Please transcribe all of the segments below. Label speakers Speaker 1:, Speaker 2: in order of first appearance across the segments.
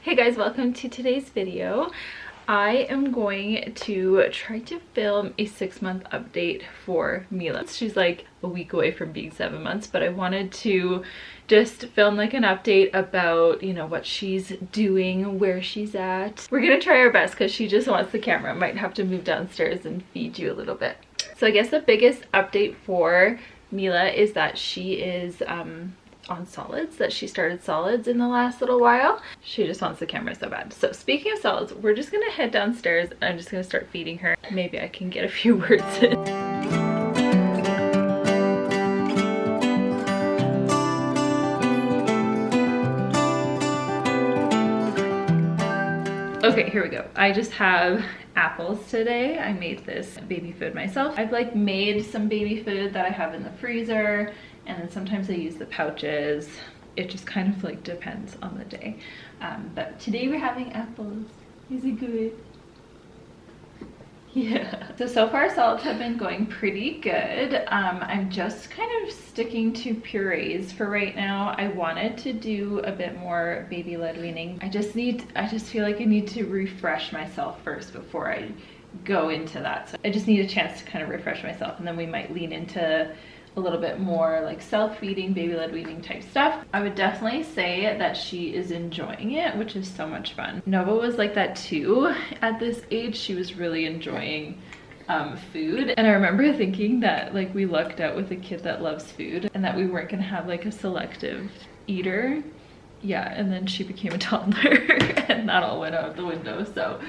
Speaker 1: Hey guys, welcome to today's video. I am going to try to film a 6-month update for Mila. She's like a week away from being 7 months, but I wanted to just film like an update about, you know, what she's doing, where she's at. We're gonna try our best because she just wants the camera. Might have to move downstairs and feed you a little bit. So I guess the biggest update for Mila is that she is on solids, that she started solids in the last little while. She just wants the camera so bad. So speaking of solids, we're just gonna head downstairs and I'm just gonna start feeding her. Maybe I can get a few words in. Okay, here we go. I just have apples today. I made this baby food myself. I've like made some baby food that I have in the freezer, and then sometimes I use the pouches. It just kind of like depends on the day. But today we're having apples. Is it good? Yeah. So far solids have been going pretty good. I'm just kind of sticking to purees for right now. I wanted to do a bit more baby-led weaning. I just feel like I need to refresh myself first before I go into that. So I just need a chance to kind of refresh myself, and then we might lean into a little bit more like self-feeding, baby-led weaning type stuff. I would definitely say that she is enjoying it, which is so much fun. Nova was like that too. At this age, she was really enjoying food. And I remember thinking that like we lucked out with a kid that loves food and that we weren't gonna have like a selective eater. Yeah, and then she became a toddler and that all went out the window. So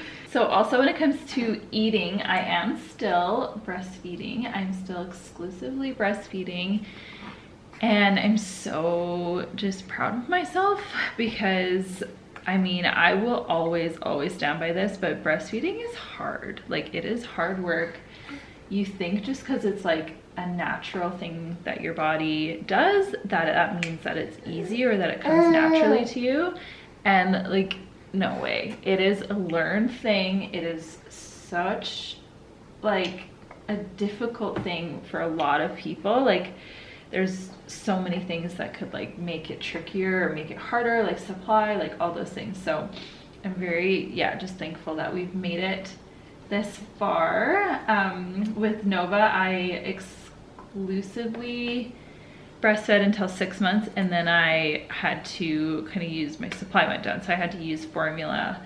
Speaker 1: also when it comes to eating, I am still breastfeeding. I'm still exclusively breastfeeding, and I'm so just proud of myself because I mean, I will always stand by this, but breastfeeding is hard. Like, it is hard work. You think just because it's like a natural thing that your body does, that means that it's easy or that it comes naturally to you, and like, no way. It is a learned thing. It is such like a difficult thing for a lot of people. Like, there's so many things that could like make it trickier or make it harder, like supply, like all those things. So I'm very, yeah, just thankful that we've made it this far. With Nova, I exclusively breastfed until 6 months, and then I had to kind of use, my supply went down, so I had to use formula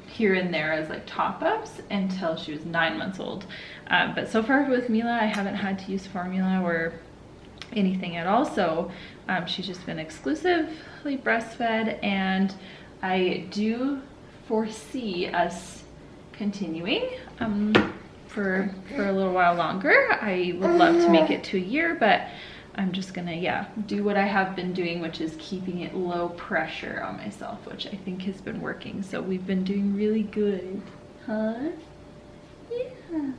Speaker 1: here and there as like top-ups until she was 9 months old. But so far with Mila, I haven't had to use formula or anything at all, so she's just been exclusively breastfed, and I do foresee us continuing for a little while longer. I would love to make it to a year, but I'm just gonna, yeah, do what I have been doing, which is keeping it low pressure on myself, which I think has been working. So we've been doing really good, huh? Yeah.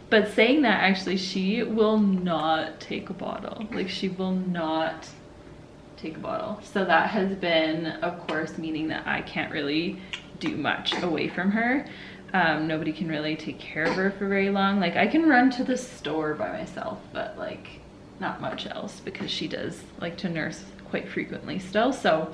Speaker 1: But saying that, actually, she will not take a bottle. Like, she will not take a bottle. So that has been, of course, meaning that I can't really do much away from her. Nobody can really take care of her for very long. Like, I can run to the store by myself, but like not much else, because she does like to nurse quite frequently still. So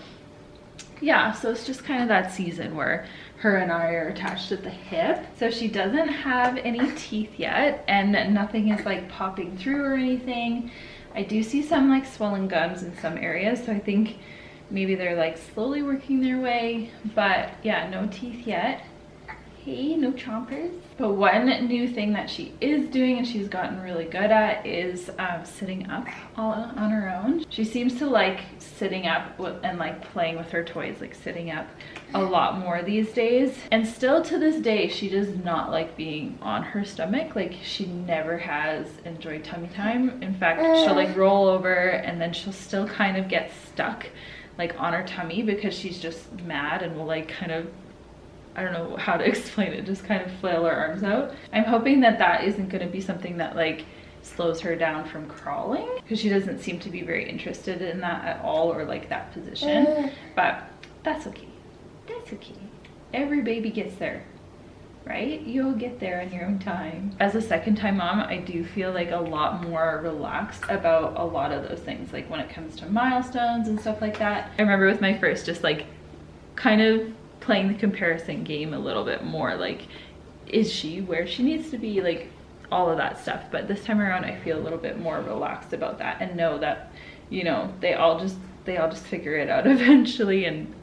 Speaker 1: yeah, so it's just kind of that season where her and I are attached at the hip. So she doesn't have any teeth yet, and nothing is like popping through or anything. I do see some like swollen gums in some areas, so I think maybe they're like slowly working their way, but yeah, no teeth yet. Hey, no chompers. But one new thing that she is doing, and she's gotten really good at, is sitting up all on her own. She seems to like sitting up and like playing with her toys, like sitting up a lot more these days. And still to this day, she does not like being on her stomach. Like, she never has enjoyed tummy time. In fact, she'll like roll over and then she'll still kind of get stuck like on her tummy because she's just mad and will like kind of, I don't know how to explain it, just kind of flail her arms out. I'm hoping that that isn't going to be something that like slows her down from crawling, because she doesn't seem to be very interested in that at all, or like that position. But that's okay. That's okay. Every baby gets there. right? You'll get there in your own time. As a second time mom, I do feel like a lot more relaxed about a lot of those things, like when it comes to milestones and stuff like that. I remember with my first, just like kind of playing the comparison game a little bit more, like, is she where she needs to be, like all of that stuff. But this time around I feel a little bit more relaxed about that and know that, you know, they all just figure it out eventually, and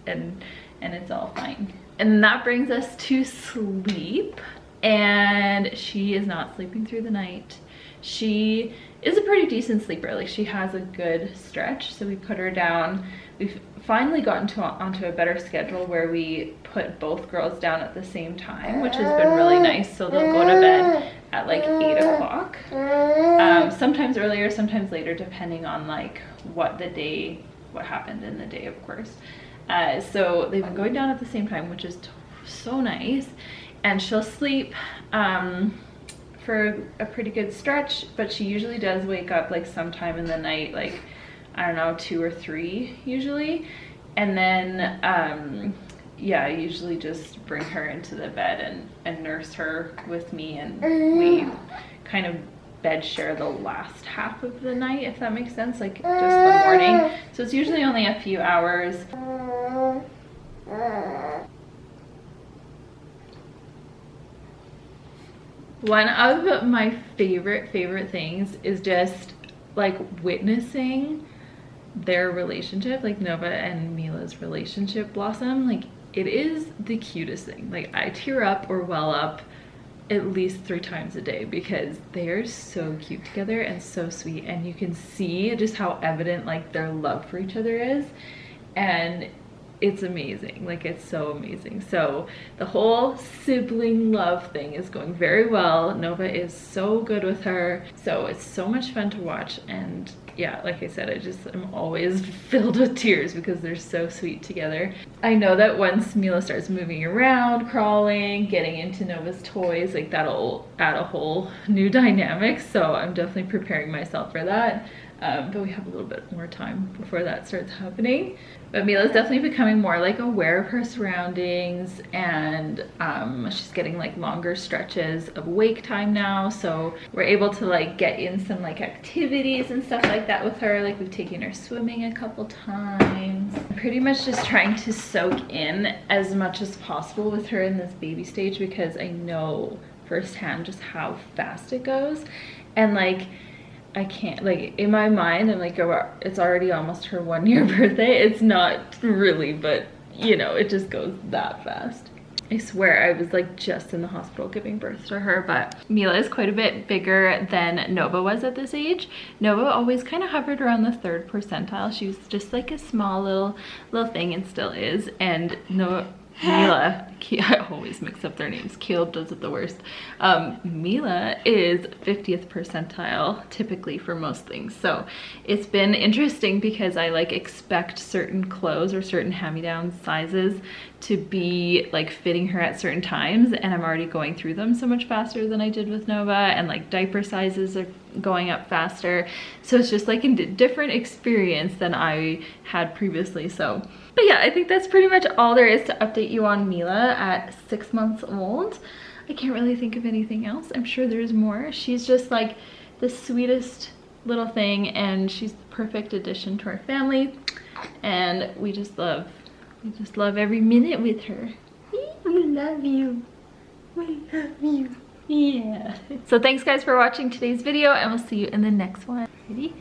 Speaker 1: it's all fine. And that brings us to sleep, and she is not sleeping through the night. She is a pretty decent sleeper, like she has a good stretch, so we put her down. We've finally gotten onto a better schedule where we put both girls down at the same time, which has been really nice. So they'll go to bed at like 8 o'clock, sometimes earlier, sometimes later, depending on like what happened in the day, of course. So they've been going down at the same time, which is so nice. And she'll sleep for a pretty good stretch, but she usually does wake up like sometime in the night, like, I don't know, 2 or 3 usually. And then yeah, I usually just bring her into the bed and nurse her with me, and we kind of bed share the last half of the night, if that makes sense, like just the morning. So it's usually only a few hours. One of my favorite things is just like witnessing their relationship, like Nova and Mila's relationship blossom. Like, it is the cutest thing. Like, I tear up or well up at least 3 times a day because they are so cute together and so sweet, and you can see just how evident like their love for each other is, and it's amazing. Like, it's so amazing. So the whole sibling love thing is going very well. Nova is so good with her, so it's so much fun to watch. And yeah, like I said, I'm always filled with tears because they're so sweet together. I know that once Mila starts moving around, crawling, getting into Nova's toys, like that'll add a whole new dynamic. So I'm definitely preparing myself for that. But we have a little bit more time before that starts happening. But Mila's definitely becoming more like aware of her surroundings, and she's getting like longer stretches of wake time now, so we're able to like get in some like activities and stuff like that with her. Like, we've taken her swimming a couple times. I'm pretty much just trying to soak in as much as possible with her in this baby stage, because I know firsthand just how fast it goes. And like, I can't, like, in my mind, I'm like, oh, it's already almost her 1-year birthday. It's not really, but you know, it just goes that fast. I swear I was like just in the hospital giving birth to her. But Mila is quite a bit bigger than Nova was at this age. Nova always kind of hovered around the 3rd percentile. She was just like a small little thing, and still is. And Mila, I always mix up their names. Caleb does it the worst. Mila is 50th percentile typically for most things. So it's been interesting because I like expect certain clothes or certain hand-me-down sizes to be like fitting her at certain times, and I'm already going through them so much faster than I did with Nova, and like diaper sizes are going up faster. So it's just like a different experience than I had previously. So, but yeah, I think that's pretty much all there is to update you on Mila at 6 months old. I can't really think of anything else. I'm sure there's more. She's just like the sweetest little thing, and she's the perfect addition to our family, and we just love every minute with her. We love you. We love you. Yeah. So thanks guys for watching today's video, and we'll see you in the next one. Ready?